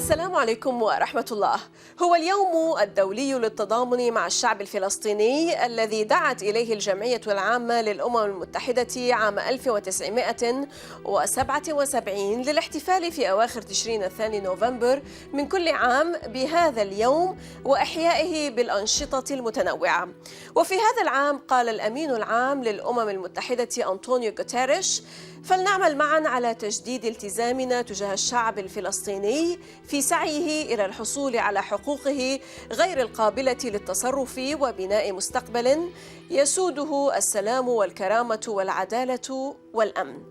السلام عليكم ورحمة الله. هو اليوم الدولي للتضامن مع الشعب الفلسطيني الذي دعت إليه الجمعية العامة للأمم المتحدة عام 1977 للاحتفال في أواخر تشرين الثاني نوفمبر من كل عام بهذا اليوم وإحيائه بالأنشطة المتنوعة. وفي هذا العام قال الأمين العام للأمم المتحدة أنطونيو غوتيريش: فلنعمل معا على تجديد التزامنا تجاه الشعب الفلسطيني في سعيه إلى الحصول على حقوقه غير القابلة للتصرف وبناء مستقبل يسوده السلام والكرامة والعدالة والأمن.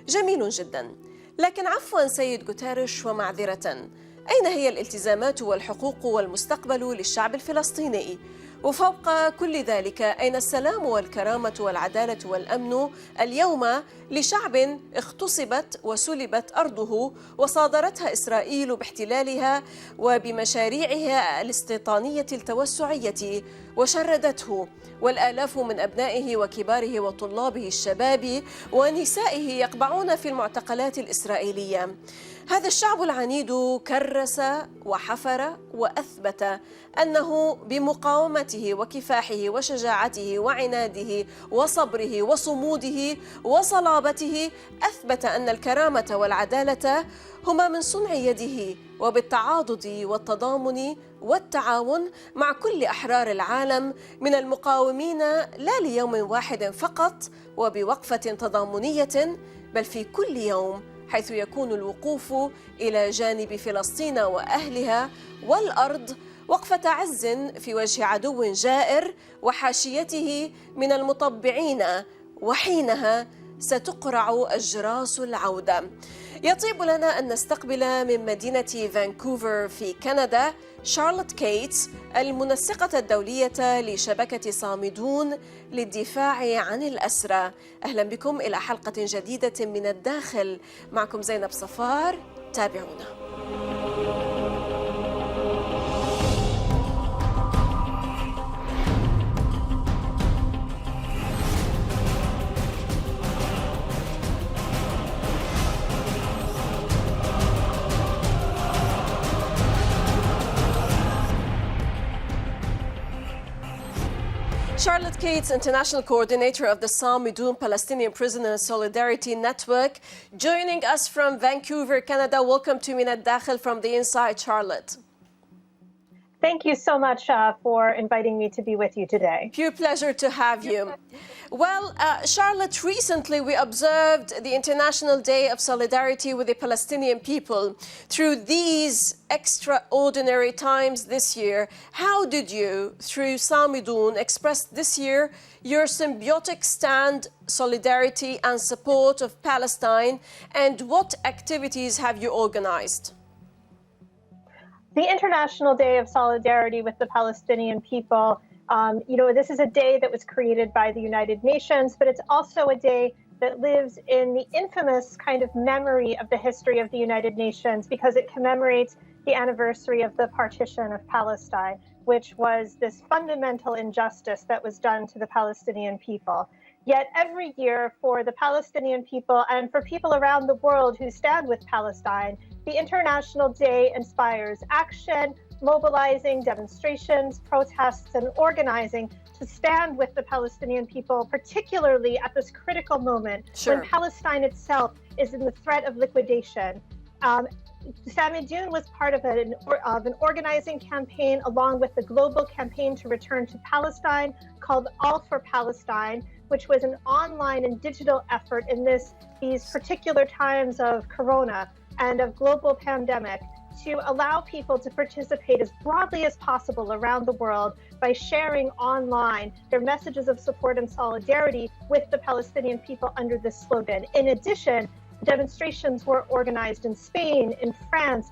جميل جدا، لكن عفوا سيد غوتيريش ومعذرة، أين هي الالتزامات والحقوق والمستقبل للشعب الفلسطيني؟ وفوق كل ذلك، أين السلام والكرامة والعدالة والأمن اليوم لشعب اغتصبت وسلبت أرضه وصادرتها إسرائيل باحتلالها وبمشاريعها الاستيطانية التوسعية وشردته، والآلاف من أبنائه وكباره وطلابه الشباب ونسائه يقبعون في المعتقلات الإسرائيلية؟ هذا الشعب العنيد كرس وحفر وأثبت أنه بمقاومته وكفاحه وشجاعته وعناده وصبره وصموده وصلابته أثبت أن الكرامة والعدالة هما من صنع يده، وبالتعاضد والتضامن والتعاون مع كل أحرار العالم من المقاومين لا ليوم واحد فقط وبوقفة تضامنية، بل في كل يوم، حيث يكون الوقوف إلى جانب فلسطين وأهلها والأرض وقفة عز في وجه عدو جائر وحاشيته من المطبعين، وحينها ستقرع أجراس العودة. يطيب لنا أن نستقبل من مدينة فانكوفر في كندا شارلوت كيتس، المنسقة الدولية لشبكة صامدون للدفاع عن الأسرى. أهلا بكم إلى حلقة جديدة من الداخل، معكم زينب صفار، تابعونا. Charlotte Cates, International Coordinator of the صامدون Palestinian Prisoner Solidarity Network, joining us from Vancouver, Canada. Welcome to Min الداخل from the inside, Charlotte. Thank you so much for inviting me to be with you today. Pure pleasure to have you. Well, Charlotte, recently we observed the International Day of Solidarity with the Palestinian people. Through these extraordinary times this year, how did you, through صامدون, express this year your symbiotic stand, solidarity and support of Palestine, and what activities have you organized? The International Day of Solidarity with the Palestinian people, this is a day that was created by the United Nations, but it's also a day that lives in the infamous kind of memory of the history of the United Nations, because it commemorates the anniversary of the partition of Palestine, which was this fundamental injustice that was done to the Palestinian people. Yet every year, for the Palestinian people and for people around the world who stand with Palestine, the International Day inspires action, mobilizing, demonstrations, protests, and organizing to stand with the Palestinian people, particularly at this critical moment when Palestine itself is in the threat of liquidation. صامدون was part of an organizing campaign along with the global campaign to return to Palestine called All for Palestine, which was an online and digital effort in these particular times of Corona and of global pandemic, to allow people to participate as broadly as possible around the world by sharing online their messages of support and solidarity with the Palestinian people under this slogan. In addition, demonstrations were organized in Spain, in France,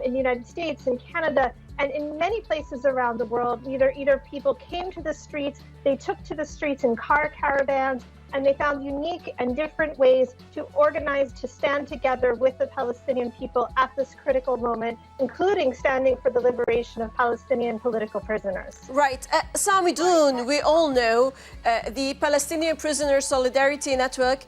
in the United States, in Canada, and in many places around the world. Either people came to the streets, they took to the streets in car caravans, and they found unique and different ways to organize, to stand together with the Palestinian people at this critical moment, including standing for the liberation of Palestinian political prisoners. Right. صامدون, we all know the Palestinian Prisoner Solidarity Network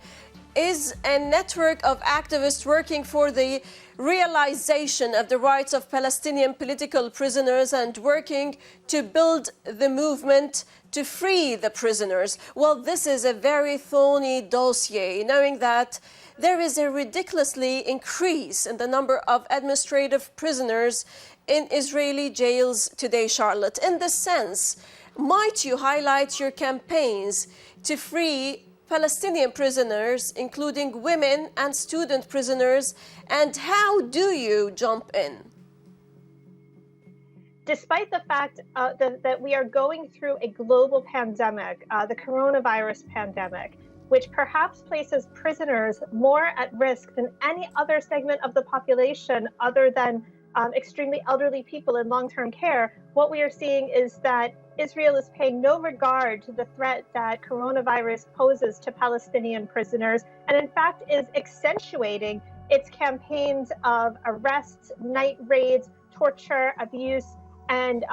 is a network of activists working for the realization of the rights of Palestinian political prisoners and working to build the movement to free the prisoners. Well, this is a very thorny dossier, knowing that there is a ridiculously increase in the number of administrative prisoners in Israeli jails today, Charlotte. In this sense, might you highlight your campaigns to free Palestinian prisoners, including women and student prisoners, and how do you jump in? Despite the fact that we are going through a global pandemic, the coronavirus pandemic, which perhaps places prisoners more at risk than any other segment of the population other than extremely elderly people in long-term care, what we are seeing is that Israel is paying no regard to the threat that coronavirus poses to Palestinian prisoners, and in fact is accentuating its campaigns of arrests, night raids, torture, abuse, and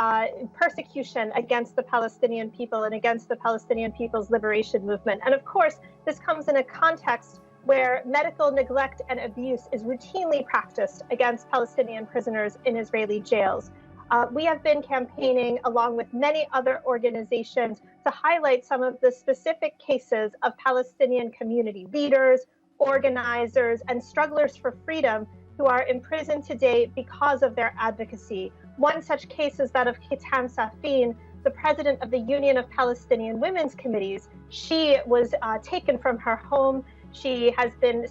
persecution against the Palestinian people and against the Palestinian people's liberation movement. And of course, this comes in a context where medical neglect and abuse is routinely practiced against Palestinian prisoners in Israeli jails. We have been campaigning, along with many other organizations, to highlight some of the specific cases of Palestinian community leaders, organizers, and strugglers for freedom who are imprisoned today because of their advocacy. One such case is that of Keitan Safin, the president of the Union of Palestinian Women's Committees. She was taken from her home. She has been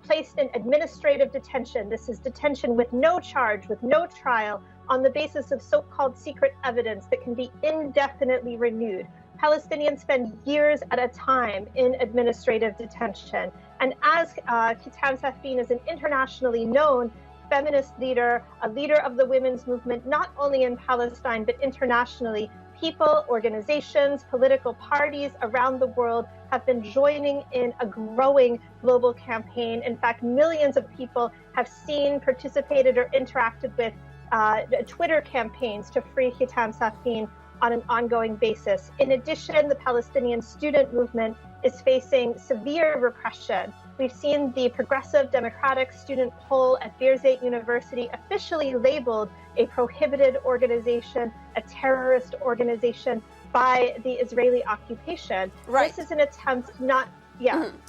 placed in administrative detention. This is detention with no charge, with no trial, on the basis of so-called secret evidence that can be indefinitely renewed. Palestinians spend years at a time in administrative detention. And as Keitan Safin is an internationally known feminist leader, a leader of the women's movement, not only in Palestine, but internationally, people, organizations, political parties around the world have been joining in a growing global campaign. In fact, millions of people have seen, participated, or interacted with Twitter campaigns to free Keitan Safin on an ongoing basis. In addition, the Palestinian student movement is facing severe repression. We've seen the Progressive Democratic Student Poll at Birzeit University officially labeled a prohibited organization, a terrorist organization by the Israeli occupation. Right. This is an attempt not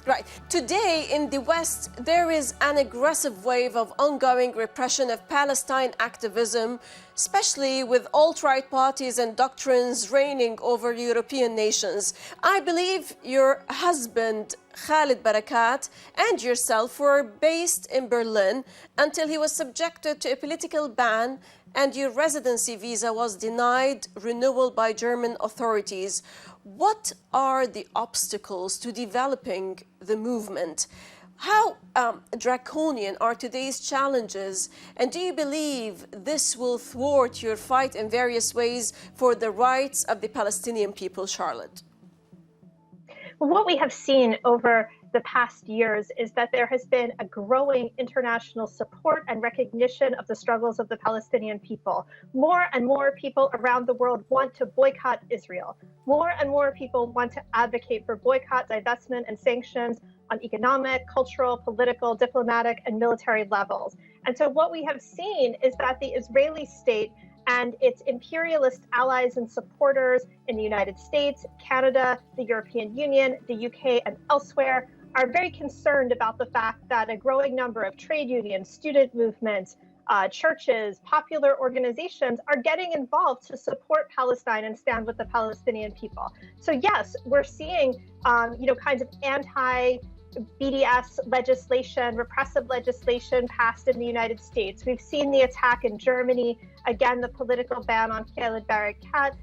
Right. Today in the West, there is an aggressive wave of ongoing repression of Palestine activism, especially with alt-right parties and doctrines reigning over European nations. I believe your husband, Khalid Barakat, and yourself were based in Berlin until he was subjected to a political ban and your residency visa was denied renewal by German authorities. What are the obstacles to developing the movement? How draconian are today's challenges? And do you believe this will thwart your fight in various ways for the rights of the Palestinian people, Charlotte? Well, what we have seen over the past years is that there has been a growing international support and recognition of the struggles of the Palestinian people. More and more people around the world want to boycott Israel. More and more people want to advocate for boycott, divestment, and sanctions on economic, cultural, political, diplomatic, and military levels. And so what we have seen is that the Israeli state and its imperialist allies and supporters in the United States, Canada, the European Union, the UK, and elsewhere are very concerned about the fact that a growing number of trade unions, student movements, churches, popular organizations are getting involved to support Palestine and stand with the Palestinian people. So yes, we're seeing, kinds of anti-BDS legislation, repressive legislation passed in the United States. We've seen the attack in Germany, again, the political ban on Khalid Barakat,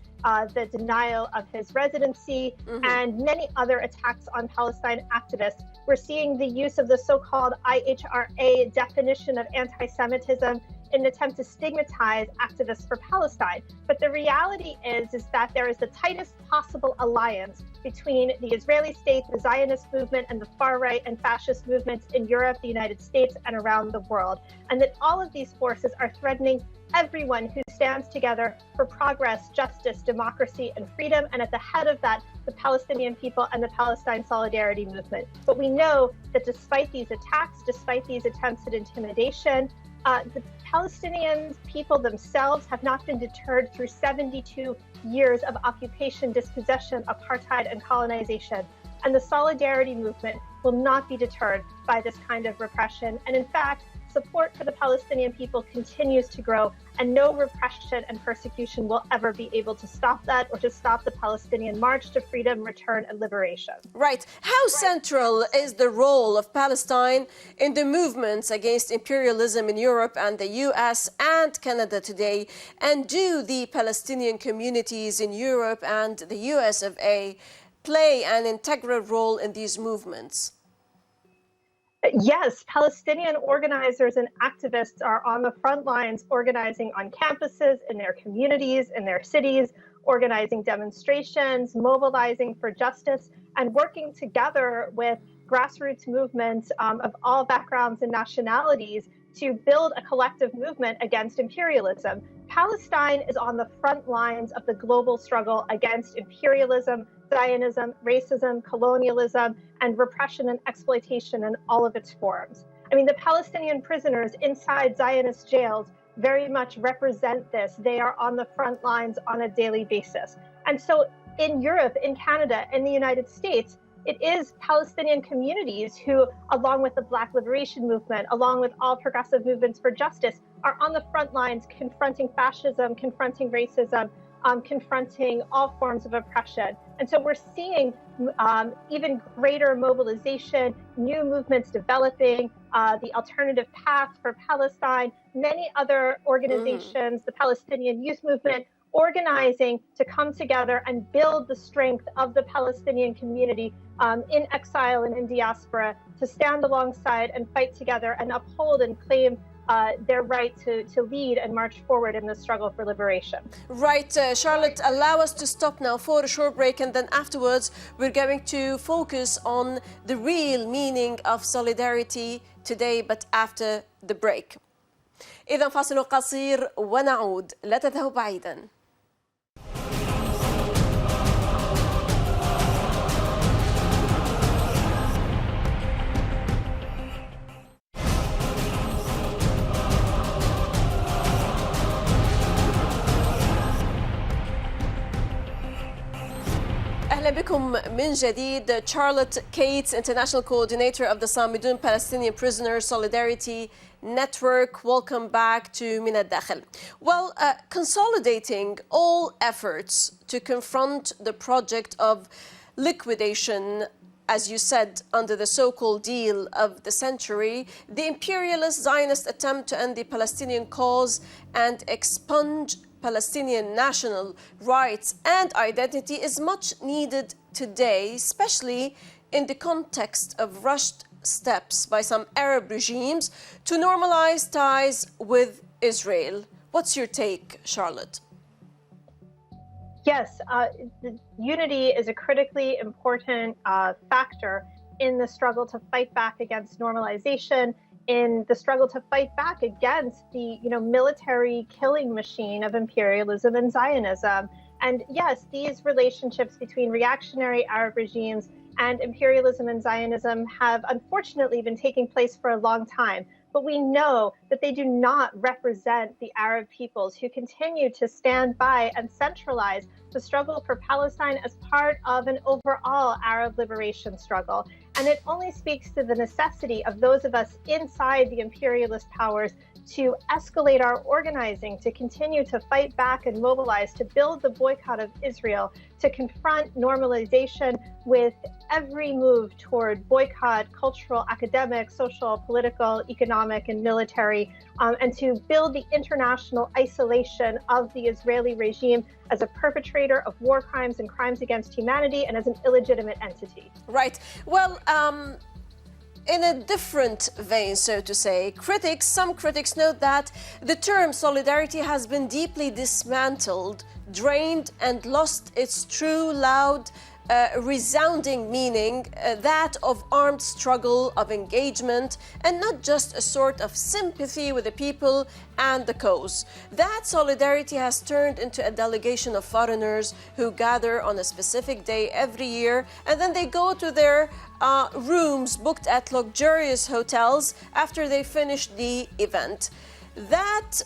the denial of his residency, and many other attacks on Palestine activists. We're seeing the use of the so-called IHRA definition of anti-Semitism in an attempt to stigmatize activists for Palestine. But the reality is that there is the tightest possible alliance between the Israeli state, the Zionist movement, and the far-right and fascist movements in Europe, the United States, and around the world. And that all of these forces are threatening everyone who stands together for progress, justice, democracy, and freedom. And at the head of that, the Palestinian people and the Palestine Solidarity Movement. But we know that despite these attacks, despite these attempts at intimidation, the Palestinian people themselves have not been deterred through 72 years of occupation, dispossession, apartheid, and colonization. And the Solidarity Movement will not be deterred by this kind of repression. And in fact, support for the Palestinian people continues to grow, and no repression and persecution will ever be able to stop that or to stop the Palestinian march to freedom, return, and liberation. Right. How central is the role of Palestine in the movements against imperialism in Europe and the US and Canada today? And do the Palestinian communities in Europe and the US of A play an integral role in these movements? Yes, Palestinian organizers and activists are on the front lines, organizing on campuses, in their communities, in their cities, organizing demonstrations, mobilizing for justice, and working together with grassroots movements of all backgrounds and nationalities to build a collective movement against imperialism. Palestine is on the front lines of the global struggle against imperialism, Zionism, racism, colonialism, and repression and exploitation in all of its forms. I mean, the Palestinian prisoners inside Zionist jails very much represent this. They are on the front lines on a daily basis. And so in Europe, in Canada, in the United States, it is Palestinian communities who, along with the Black Liberation Movement, along with all progressive movements for justice, are on the front lines confronting fascism, confronting racism, confronting all forms of oppression. And so we're seeing even greater mobilization, new movements developing, the Alternative Path for Palestine, many other organizations, the Palestinian Youth Movement, organizing to come together and build the strength of the Palestinian community in exile and in diaspora to stand alongside and fight together and uphold and claim their right to lead and march forward in the struggle for liberation. Right, Charlotte, allow us to stop now for a short break, and then afterwards we're going to focus on the real meaning of solidarity today, but after the break. إذا فاصل قصير ونعود، لا تذهبوا بعيدا. أهلا بكم من جديد. Charlotte Keytes, International Coordinator of the صامدون Palestinian Prisoner Solidarity Network. Welcome back to من الداخل. Well, consolidating all efforts to confront the project of liquidation, as you said, under the so-called deal of the century, the imperialist Zionist attempt to end the Palestinian cause and expunge Palestinian national rights and identity is much needed today, especially in the context of rushed steps by some Arab regimes to normalize ties with Israel. What's your take, Charlotte? Yes, the unity is a critically important factor in the struggle to fight back against normalization, in the struggle to fight back against the military killing machine of imperialism and Zionism. And yes, these relationships between reactionary Arab regimes and imperialism and Zionism have unfortunately been taking place for a long time. But we know that they do not represent the Arab peoples who continue to stand by and centralize the struggle for Palestine as part of an overall Arab liberation struggle. And it only speaks to the necessity of those of us inside the imperialist powers to escalate our organizing, to continue to fight back and mobilize, to build the boycott of Israel, to confront normalization with every move toward boycott, cultural, academic, social, political, economic, and military, and to build the international isolation of the Israeli regime as a perpetrator of war crimes and crimes against humanity and as an illegitimate entity. Right. Well, in a different vein, so to say, some critics note that the term solidarity has been deeply dismantled, drained, and lost its true, loud resounding meaning, that of armed struggle, of engagement, and not just a sort of sympathy with the people and the cause. That solidarity has turned into a delegation of foreigners who gather on a specific day every year, and then they go to their rooms booked at luxurious hotels after they finish the event. That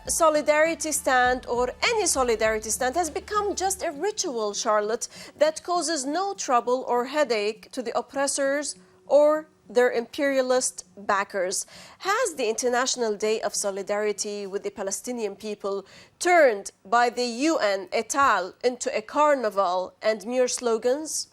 solidarity stand, or any solidarity stand, has become just a ritual, Charlotte, that causes no trouble or headache to the oppressors or their imperialist backers. Has the International Day of Solidarity with the Palestinian people turned by the UN et al. Into a carnival and mere slogans?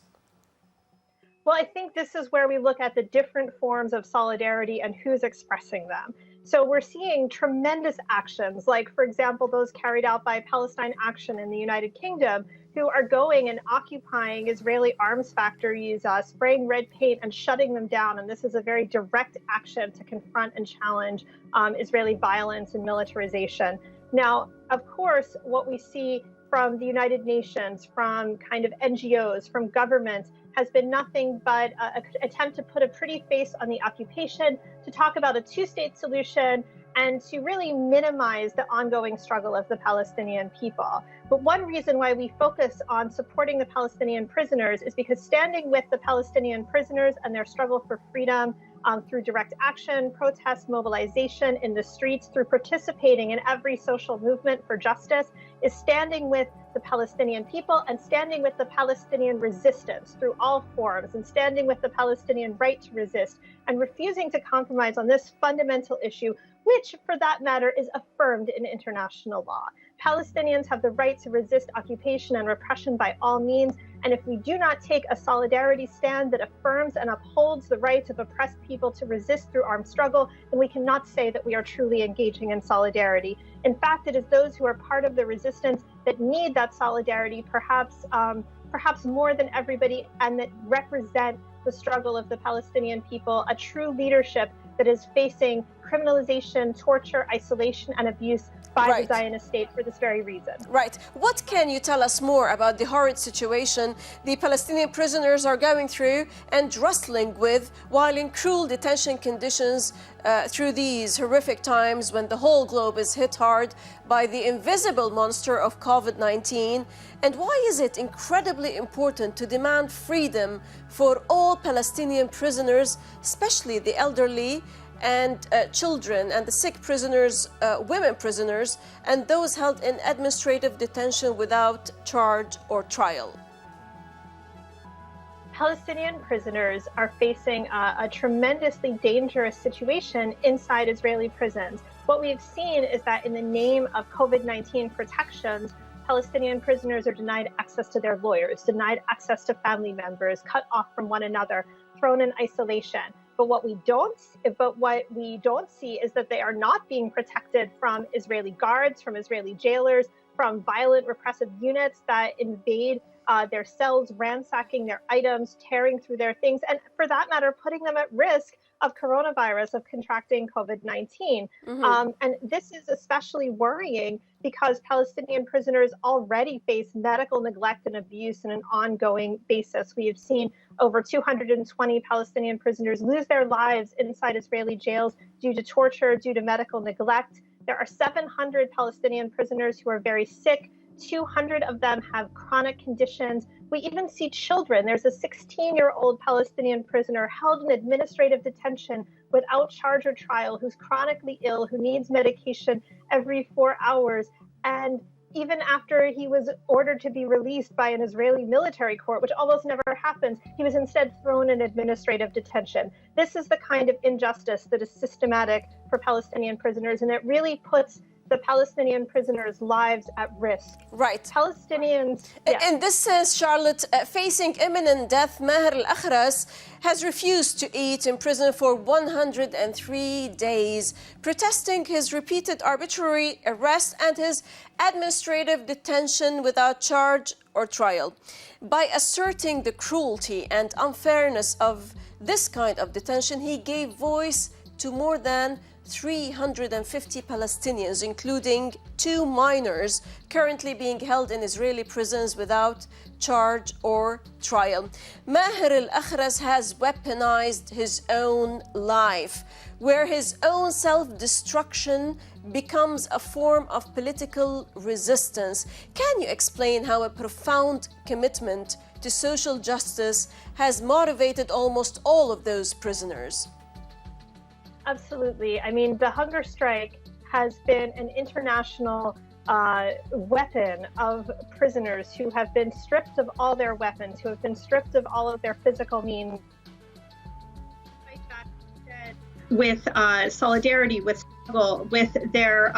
Well, I think this is where we look at the different forms of solidarity and who's expressing them. So we're seeing tremendous actions, like, for example, those carried out by Palestine Action in the United Kingdom, who are going and occupying Israeli arms factories, spraying red paint and shutting them down. And this is a very direct action to confront and challenge Israeli violence and militarization. Now, of course, what we see from the United Nations, from kind of NGOs, from governments, has been nothing but an attempt to put a pretty face on the occupation, to talk about a two-state solution, and to really minimize the ongoing struggle of the Palestinian people. But one reason why we focus on supporting the Palestinian prisoners is because standing with the Palestinian prisoners and their struggle for freedom through direct action, protest, mobilization in the streets, through participating in every social movement for justice, is standing with the Palestinian people and standing with the Palestinian resistance through all forms, and standing with the Palestinian right to resist, and refusing to compromise on this fundamental issue, which, for that matter, is affirmed in international law. Palestinians have the right to resist occupation and repression by all means, and if we do not take a solidarity stand that affirms and upholds the rights of oppressed people to resist through armed struggle, then we cannot say that we are truly engaging in solidarity. In fact, it is those who are part of the resistance that need that solidarity, perhaps more than everybody, and that represent the struggle of the Palestinian people, a true leadership that is facing criminalization, torture, isolation, and abuse by the Zionist state for this very reason. Right. What can you tell us more about the horrid situation the Palestinian prisoners are going through and wrestling with while in cruel detention conditions through these horrific times when the whole globe is hit hard by the invisible monster of COVID-19? And why is it incredibly important to demand freedom for all Palestinian prisoners, especially the elderly and children and the sick prisoners, women prisoners, and those held in administrative detention without charge or trial? Palestinian prisoners are facing a tremendously dangerous situation inside Israeli prisons. What we've seen is that in the name of COVID-19 protections, Palestinian prisoners are denied access to their lawyers, denied access to family members, cut off from one another, thrown in isolation. But what we don't see is that they are not being protected from Israeli guards, from Israeli jailers, from violent repressive units that invade their cells, ransacking their items, tearing through their things, and for that matter, putting them at risk of coronavirus, of contracting COVID-19. And this is especially worrying because Palestinian prisoners already face medical neglect and abuse on an ongoing basis. We have seen over 220 Palestinian prisoners lose their lives inside Israeli jails due to torture, due to medical neglect. There are 700 Palestinian prisoners who are very sick. 200 of them have chronic conditions. We even see children. There's a 16-year-old Palestinian prisoner held in administrative detention without charge or trial, who's chronically ill, who needs medication every 4 hours. And even after he was ordered to be released by an Israeli military court, which almost never happens, he was instead thrown in administrative detention. This is the kind of injustice that is systematic for Palestinian prisoners, and it really puts the Palestinian prisoners' lives at risk. Right. Palestinians... In this sense, Charlotte, facing imminent death, Maher al-Akhras has refused to eat in prison for 103 days, protesting his repeated arbitrary arrest and his administrative detention without charge or trial. By asserting the cruelty and unfairness of this kind of detention, he gave voice to more than 350 Palestinians, including 2 minors, currently being held in Israeli prisons without charge or trial. Maher al-Akhras has weaponized his own life, where his own self-destruction becomes a form of political resistance. Can you explain how a profound commitment to social justice has motivated almost all of those prisoners? Absolutely. I mean, the hunger strike has been an international weapon of prisoners who have been stripped of all their weapons, who have been stripped of all of their physical means. With solidarity, with struggle, with their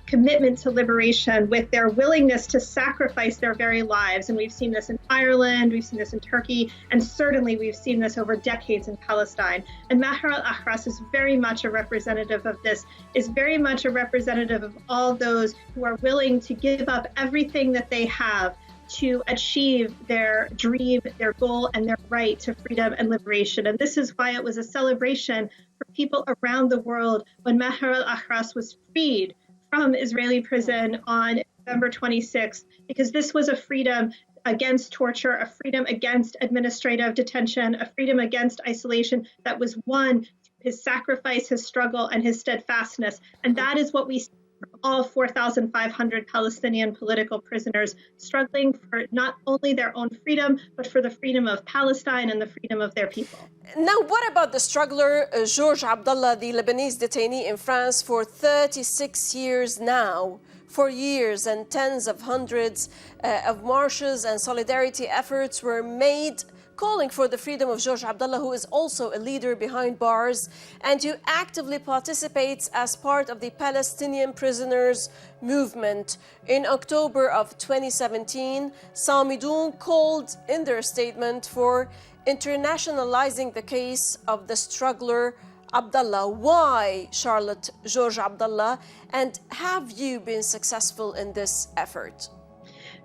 commitment to liberation, with their willingness to sacrifice their very lives. And we've seen this in Ireland, we've seen this in Turkey, and certainly we've seen this over decades in Palestine. And Maher al-Akhras is very much a representative of this, is very much a representative of all those who are willing to give up everything that they have to achieve their dream, their goal, and their right to freedom and liberation. And this is why it was a celebration for people around the world when Maher al-Akhras was freed from Israeli prison on November 26th, because this was a freedom against torture, a freedom against administrative detention, a freedom against isolation that was won through his sacrifice, his struggle, and his steadfastness. And that is what we see for all 4,500 Palestinian political prisoners struggling for not only their own freedom, but for the freedom of Palestine and the freedom of their people. Now, what about the struggler George Abdallah, the Lebanese detainee in France for 36 years now? For years, and tens of hundreds of marches and solidarity efforts were made calling for the freedom of George Abdallah, who is also a leader behind bars and who actively participates as part of the Palestinian prisoners movement. In October of 2017, صامدون called in their statement for internationalizing the case of the struggler Abdallah. Why, Charlotte, George Abdallah, and have you been successful in this effort?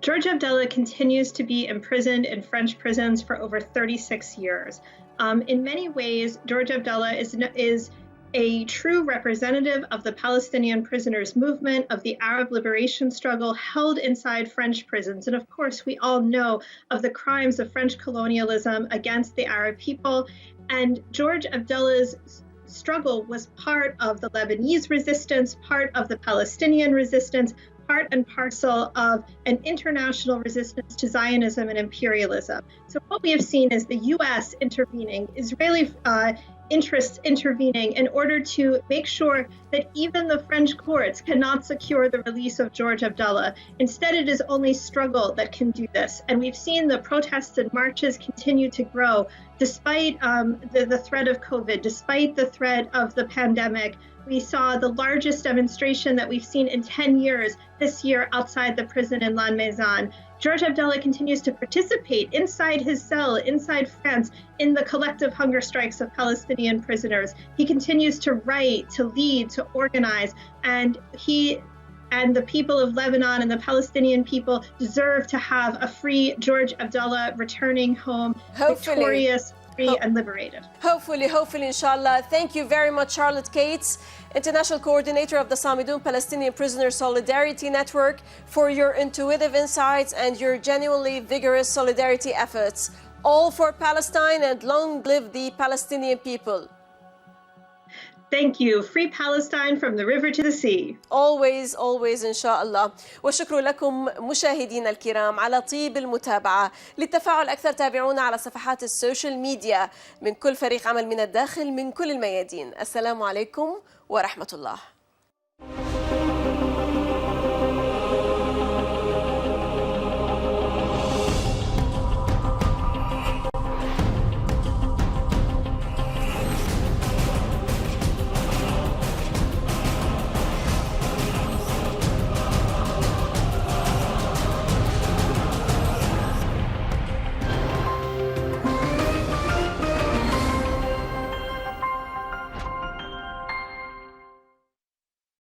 George Abdallah continues to be imprisoned in French prisons for over 36 years. In many ways, George Abdallah is a true representative of the Palestinian prisoners movement, of the Arab liberation struggle held inside French prisons. And of course, we all know of the crimes of French colonialism against the Arab people. And George Abdallah's struggle was part of the Lebanese resistance, part of the Palestinian resistance, part and parcel of an international resistance to Zionism and imperialism. So what we have seen is the U.S. intervening, Israeli interests intervening in order to make sure that even the French courts cannot secure the release of George Abdallah. Instead, it is only struggle that can do this. And we've seen the protests and marches continue to grow despite the threat of COVID, despite the threat of the pandemic. We saw the largest demonstration that we've seen in 10 years this year outside the prison in La Maison. George Abdallah continues to participate inside his cell, inside France, in the collective hunger strikes of Palestinian prisoners. He continues to write, to lead, to organize, and he and the people of Lebanon and the Palestinian people deserve to have a free George Abdallah returning home, victorious, free and liberated. Hopefully, inshallah. Thank you very much, Charlotte Keytes, International Coordinator of the صامدون Palestinian Prisoner Solidarity Network, for your intuitive insights and your genuinely vigorous solidarity efforts. All for Palestine, and long live the Palestinian people. Thank you. Free Palestine from the river to the sea. Always, always إن شاء الله. والشكر لكم مشاهدينا الكرام على طيب المتابعة. للتفاعل أكثر تابعونا على صفحات السوشيال ميديا من كل فريق عمل من الداخل من كل الميادين. السلام عليكم ورحمة الله.